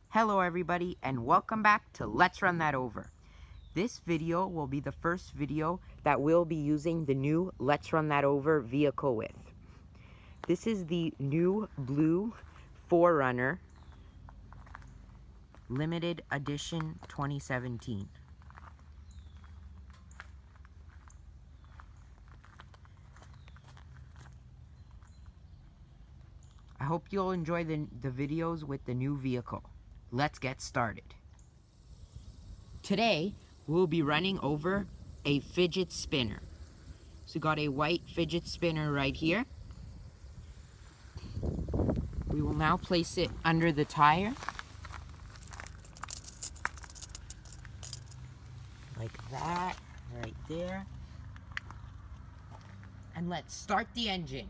Hello everybody, and welcome back to Let's Run That Over. This video will be the first video that we'll be using the new Let's Run That Over vehicle with. This is the new blue 4Runner limited edition 2017. I hope you'll enjoy the videos with the new vehicle. Let's get started. Today, we'll be running over a fidget spinner. So we got a white fidget spinner right here. We will now place it under the tire. Like that, right there. And let's start the engine.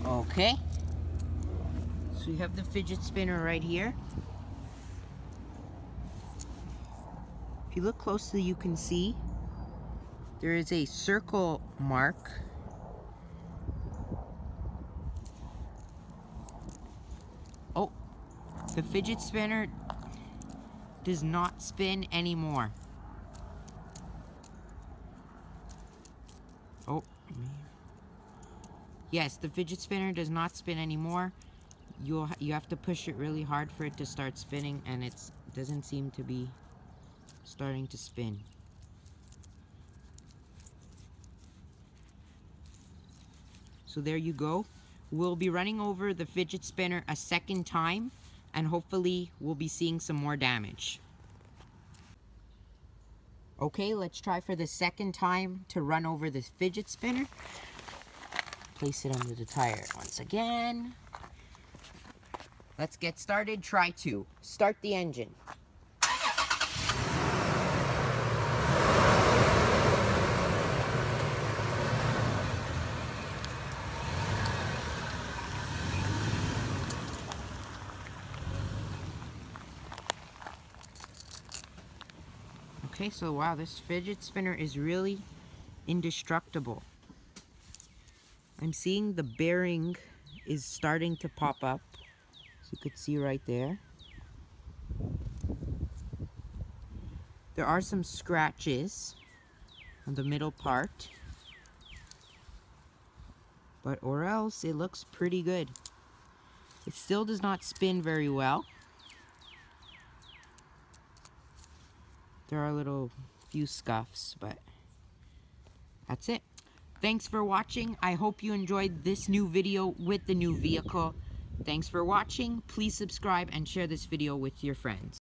Okay, so we have the fidget spinner right here. If you look closely, you can see there is a circle mark. Oh, the fidget spinner does not spin anymore. Oh, yes, the fidget spinner does not spin anymore. You have to push it really hard for it to start spinning, and it doesn't seem to be starting to spin. So there you go. We'll be running over the fidget spinner a second time, and hopefully we'll be seeing some more damage. Okay, let's try for the second time to run over this fidget spinner. Place it under the tire once again. Let's get started. Try 2. Start the engine. Okay, so wow, this fidget spinner is really indestructible. I'm seeing the bearing is starting to pop up. So you could see right there. There are some scratches on the middle part. But or else it looks pretty good. It still does not spin very well. There are a few scuffs, but that's it. Thanks for watching. I hope you enjoyed this new video with the new vehicle. Thanks for watching. Please subscribe and share this video with your friends.